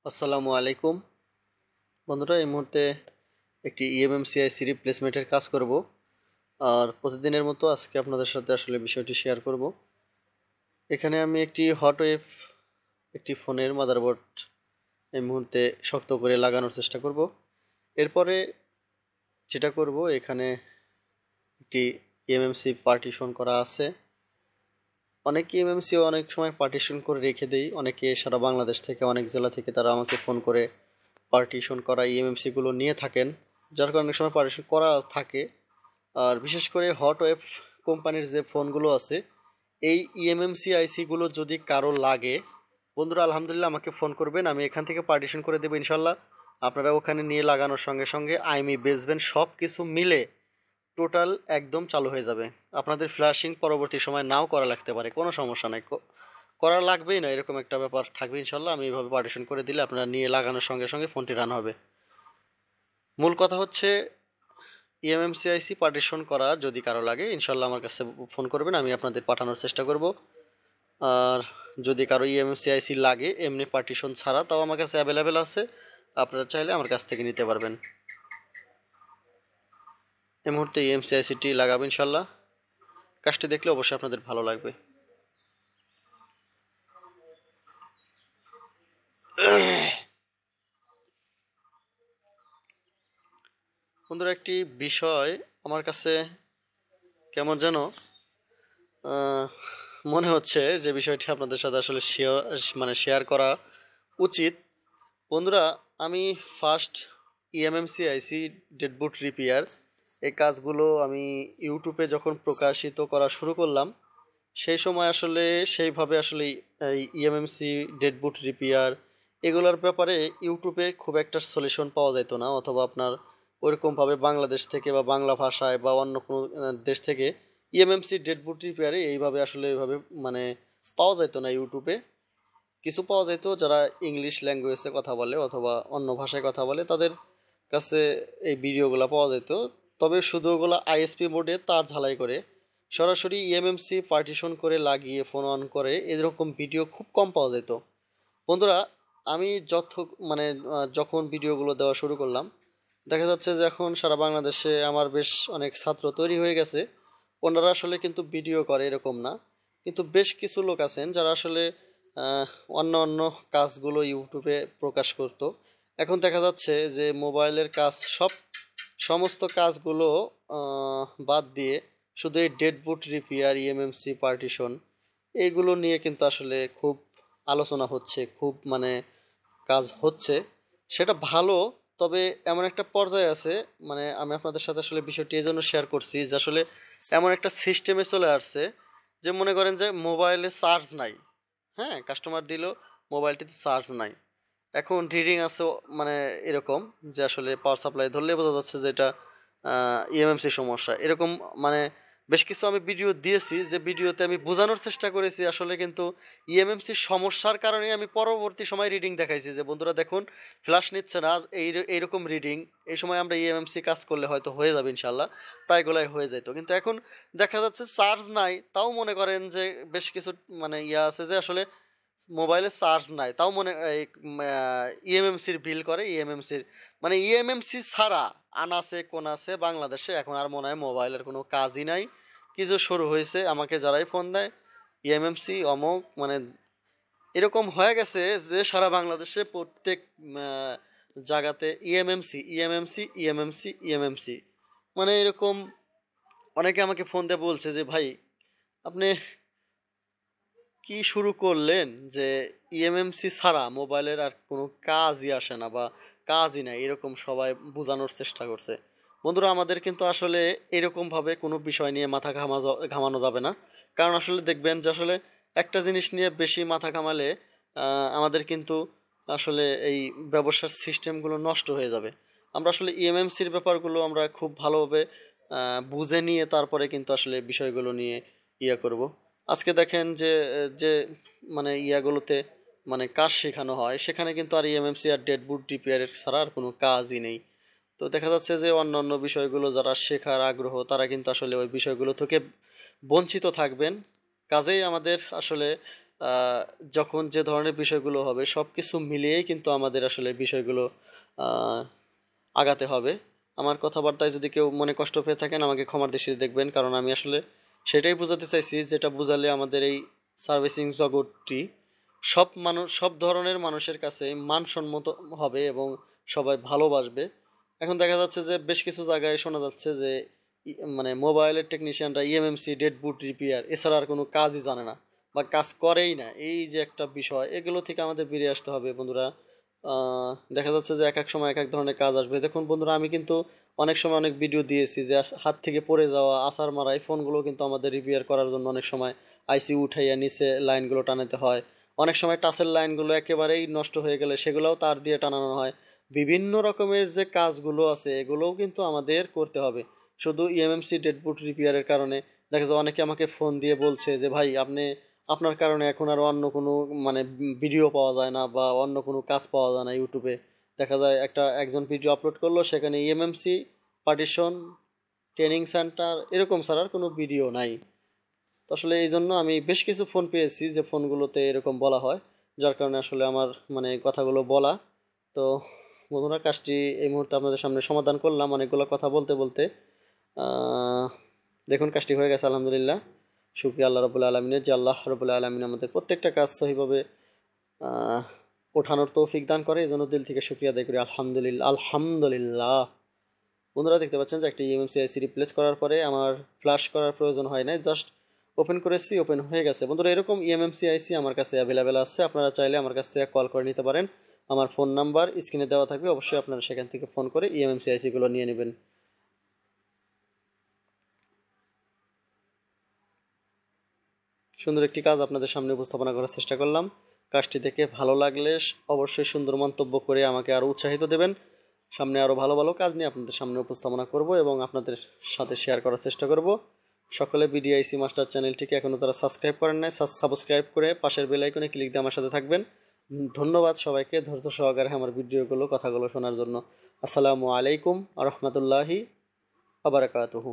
আসসালামু আলাইকুম বন্ধুরা, এই মুহূর্তে একটি ইএমএমসিআইসি রিপ্লেসমেন্টের কাজ করব। আর প্রতিদিনের মতো আজকে আপনাদের সাথে আসলে বিষয়টি শেয়ার করব। এখানে আমি একটি ফোনের মাদারবোর্ড এই মুহূর্তে শক্ত করে লাগানোর চেষ্টা করব। এরপরে যেটা করব, এখানে একটি ইএমএমসি পার্টিশন করা আছে। অনেক ইএমএমসিও অনেক সময় পার্টিশন করে রেখে দেই। অনেকে সারা বাংলাদেশ থেকে, অনেক জেলা থেকে তারা আমাকে ফোন করে পার্টিশন করা ইএমএমসিগুলো নিয়ে থাকেন, যার কারণে অনেক সময় পার্টিশন করা থাকে। আর বিশেষ করে হটওয়েভ কোম্পানির যে ফোনগুলো আছে, এই ইএমএমসি আইসিগুলো যদি কারো লাগে, বন্ধুরা আলহামদুলিল্লাহ আমাকে ফোন করবেন, আমি এখান থেকে পার্টিশন করে দেবো ইনশাল্লাহ। আপনারা ওখানে নিয়ে লাগানোর সঙ্গে সঙ্গে আইএমই বেসবেন, সব কিছু মিলে টোটাল একদম চালু হয়ে যাবে। আপনাদের ফ্ল্যাশিং পরবর্তী সময় নাও করা লাগতে পারে, কোনো সমস্যা নাই, করা লাগবেই না, এরকম একটা ব্যাপার থাকবে ইনশাল্লাহ। আমি এইভাবে পার্টিশন করে দিলে আপনারা নিয়ে লাগানোর সঙ্গে সঙ্গে ফোনটি রান হবে। মূল কথা হচ্ছে, ইএমএমসিআইসি পার্টিশন করা যদি কারো লাগে ইনশাল্লাহ আমার কাছে ফোন করবেন, আমি আপনাদের পাঠানোর চেষ্টা করব। আর যদি কারো ইএমএমসিআইসি লাগে এমনি পার্টিশন ছাড়া, তাও আমার কাছে অ্যাভেলেবেল আছে, আপনারা চাইলে আমার কাছ থেকে নিতে পারবেন। এই মুহূর্তে ইএমসিআইসিটি লাগাবো ইনশাল্লাহ। কাজটি দেখলে অবশ্যই আপনাদের ভালো লাগবে। বন্ধুরা, একটি বিষয় আমার কাছে কেমন যেন মনে হচ্ছে যে বিষয়টি আপনাদের সাথে আসলে শেয়ার করা উচিত। বন্ধুরা, আমি ফার্স্ট ইএমএমসিআইসি ডেডবুট রিপেয়ার এই কাজগুলো আমি ইউটিউবে যখন প্রকাশিত করা শুরু করলাম, সেই সময় আসলে সেইভাবে আসলে এই ইএমএমসি ডেডবুট রিপেয়ার এগুলোর ব্যাপারে ইউটিউবে খুব একটা সলিউশন পাওয়া যেত না, অথবা আপনার ওইরকমভাবে বাংলাদেশ থেকে বা বাংলা ভাষায় বা অন্য কোনো দেশ থেকে ইএমএমসি ডেডবুট রিপেয়ারে এইভাবে মানে পাওয়া যেত না ইউটিউবে। কিছু পাওয়া যেত যারা ইংলিশ ল্যাঙ্গুয়েজে কথা বলে অথবা অন্য ভাষায় কথা বলে, তাদের কাছে এই ভিডিওগুলো পাওয়া যেত। তবে শুধু ওগুলো আইএসপি মোডে তার ঝালাই করে সরাসরি ইএমএমসি পার্টিশন করে লাগিয়ে ফোন অন করে এরকম ভিডিও খুব কম পাওয়া যেত। বন্ধুরা, আমি যখন ভিডিওগুলো দেওয়া শুরু করলাম, দেখা যাচ্ছে যে এখন সারা বাংলাদেশে আমার বেশ অনেক ছাত্র তৈরি হয়ে গেছে। ওনারা আসলে কিন্তু ভিডিও করে এরকম না, কিন্তু বেশ কিছু লোক আছেন যারা আসলে আহ, অন্য অন্য কাজগুলো ইউটিউবে প্রকাশ করতো। এখন দেখা যাচ্ছে যে মোবাইলের কাজ সমস্ত কাজগুলো বাদ দিয়ে শুধু এই ডেডবুট রিপেয়ার, ইএমএমসি পার্টিশন এইগুলো নিয়ে কিন্তু আসলে খুব আলোচনা হচ্ছে, খুব কাজ হচ্ছে। সেটা ভালো, তবে এমন একটা পর্যায়ে আছে, আমি আপনাদের সাথে আসলে বিষয়টি এই জন্য শেয়ার করছি যে আসলে এমন একটা সিস্টেমে চলে আসছে যে মনে করেন যে মোবাইলে চার্জ নাই, হ্যাঁ, কাস্টমার দিল মোবাইলটিতে চার্জ নাই, এখন রিডিং আছে এরকম যে আসলে পাওয়ার সাপ্লাই ধরলে বোঝা যাচ্ছে যে এটা ইএমএমসি সমস্যা এরকম। মানে বেশ কিছু আমি ভিডিও দিয়েছি, যে ভিডিওতে আমি বোঝানোর চেষ্টা করেছি আসলে কিন্তু ইএমএমসি সমস্যার কারণে আমি পরবর্তী সময় রিডিং দেখাইছি যে বন্ধুরা দেখুন, ফ্ল্যাশ নিচ্ছে না, এইরকম রিডিং। এই সময় আমরা ইএমএমসি কাজ করলে হয়তো হয়ে যাবে ইনশাল্লাহ, প্রায়গুলাই হয়ে যেত। কিন্তু এখন দেখা যাচ্ছে চার্জ নাই, তাও মনে করেন যে বেশ কিছু আছে যে আসলে মোবাইলে চার্জ নাই, তাও ইএমএমসির বিল করে। ইএমএমসি ছাড়া আনাচে কোনাচে বাংলাদেশে এখন আর মনে হয় মোবাইলের কোনো কাজই নাই। কিছু শুরু হয়েছে, আমাকে যারাই ফোন দেয় ইএমএমসি অমুক, এরকম হয়ে গেছে যে সারা বাংলাদেশে প্রত্যেক জায়গাতে ইএমএমসি ইএমএমসি ইএমএমসি ইএমএমসি, এরকম। অনেকে আমাকে ফোন দিয়ে বলছে যে ভাই, আপনি কি শুরু করলেন যে ইএমএমসি ছাড়া মোবাইলের আর কোনো কাজই আসে না বা কাজই নাই, এরকম সবাই বোঝানোর চেষ্টা করছে। বন্ধুরা, আমাদের কিন্তু আসলে এরকমভাবে কোনো বিষয় নিয়ে মাথা ঘামানো যাবে না। কারণ আসলে দেখবেন যে আসলে একটা জিনিস নিয়ে বেশি মাথা ঘামালে আমাদের কিন্তু আসলে এই ব্যবসার সিস্টেমগুলো নষ্ট হয়ে যাবে। আমরা আসলে ইএমএমসির ব্যাপারগুলো আমরা খুব ভালোভাবে বুঝে নিয়ে তারপরে কিন্তু আসলে বিষয়গুলো নিয়ে করব। আজকে দেখেন যে যে ইয়াগুলোতে কাজ শেখানো হয়, সেখানে কিন্তু আর ইএমএমসি আর ডেডবুট রিপেয়ারের ছাড়া আর কোনো কাজই নেই। তো দেখা যাচ্ছে যে অন্য অন্য বিষয়গুলো যারা শেখার আগ্রহ, তারা কিন্তু আসলে ওই বিষয়গুলো থেকে বঞ্চিত থাকবেন। কাজেই আমাদের আসলে আহ, যখন যে ধরনের বিষয়গুলো হবে সব কিছু মিলিয়েই কিন্তু আমাদের আসলে বিষয়গুলো আহ, আগাতে হবে। আমার কথাবার্তায় যদি কেউ মনে কষ্ট পেয়ে থাকেন আমাকে ক্ষমার দৃষ্টিতে দেখবেন, কারণ আমি আসলে সেটাই বোঝাতে চাইছি যেটা বোঝালে আমাদের এই সার্ভিসিং জগৎটি সব ধরনের মানুষের কাছে মানসম্মত হবে এবং সবাই ভালোবাসবে। এখন দেখা যাচ্ছে যে বেশ কিছু জায়গায় শোনা যাচ্ছে যে মানে মোবাইলের টেকনিশিয়ানরা ইএমএমসি ডেড বুট রিপেয়ার এছাড়া আর কোনো কাজই জানে না বা কাজ করেই না। এই যে একটা বিষয়, এগুলো থেকে আমাদের বেরিয়ে আসতে হবে বন্ধুরা। দেখা যাচ্ছে যে এক এক সময় এক এক ধরনের কাজ আসবে। দেখুন বন্ধুরা, আমি কিন্তু অনেক সময় অনেক ভিডিও দিয়েছি যে হাত থেকে পড়ে যাওয়া আসার মারা এই ফোনগুলো কিন্তু আমাদের রিপেয়ার করার জন্য অনেক সময় আইসি উঠাইয়া নিচে লাইনগুলো টানাতে হয়। অনেক সময় টাচের লাইনগুলো একেবারেই নষ্ট হয়ে গেলে সেগুলোও তার দিয়ে টানানো হয়। বিভিন্ন রকমের যে কাজগুলো আছে এগুলোও কিন্তু আমাদের করতে হবে। শুধু ইএমএমসি ডেডবুট রিপেয়ারের কারণে দেখা যায় অনেকে আমাকে ফোন দিয়ে বলছে যে ভাই আপনার কারণে এখন আর অন্য কোনো মানে ভিডিও পাওয়া যায় না বা অন্য কোনো কাজ পাওয়া যায় না ইউটিউবে। দেখা যায় একজন ভিডিও আপলোড করলো, সেখানে ইএমএমসি পার্টিশন ট্রেনিং সেন্টার এরকম ছাড়া আর কোনো ভিডিও নাই। তো আসলে এই জন্য আমি বেশ কিছু ফোন পেয়েছি যে ফোনগুলোতে এরকম বলা হয়, যার কারণে আসলে আমার মানে কথাগুলো বলা। তো বন্ধুরা, কাজটি এই মুহূর্তে আপনাদের সামনে সমাধান করলাম অনেকগুলো কথা বলতে বলতে। আহ, দেখুন কাজটি হয়ে গেছে আলহামদুলিল্লাহ। শুকরিয়া আল্লাহ রবুল্লা আলমিনের যে আল্লাহ রবুল্লা আলমিন আমাদের প্রত্যেকটা কাজ সহিভাবে আহ, ওঠানোর তৌফিক দান করে, এই জন্য দিল থেকে শুকরিয়া আদায় করি আলহামদুলিল্লাহ আলহামদুলিল্লাহ। বন্ধুরা দেখতে পাচ্ছেন যে একটা ইএমএমসি আইসি রিপ্লেস করার পরে আমার ফ্ল্যাশ করার প্রয়োজন হয় নাই, জাস্ট ওপেন করেছি, ওপেন হয়ে গেছে। বন্ধুরা এরকম ইএমএমসি আইসি আমার কাছে অ্যাভেলেবেল আছে, আপনারা চাইলে আমার কাছ থেকে কল করে নিতে পারেন। আমার ফোন নাম্বার স্ক্রিনে দেওয়া থাকবে, অবশ্যই আপনারা সেখান থেকে ফোন করে ইএমএমসি আইসিগুলো নিয়ে নেবেন। সুন্দর একটি কাজ আপনাদের সামনে উপস্থাপনা করার চেষ্টা করলাম। কাজটি দেখে ভালো লাগলে অবশ্যই সুন্দর মন্তব্য করে আমাকে আরও উৎসাহিত দেবেন। সামনে আরও ভালো ভালো কাজ নিয়ে আপনাদের সামনে উপস্থাপনা করব এবং আপনাদের সাথে শেয়ার করার চেষ্টা করব। সকলে বিডিআইসি মাস্টার চ্যানেলটিকে এখনও তারা সাবস্ক্রাইব করেন নাই, সাবস্ক্রাইব করে পাশের বেল আইকনে ক্লিক দিয়ে আমার সাথে থাকবেন। ধন্যবাদ সবাইকে ধৈর্য সহকারে আমার ভিডিওগুলো কথাগুলো শোনার জন্য। আসসালামু আলাইকুম আ রহমতুল্লাহি আবরাকাতুহু।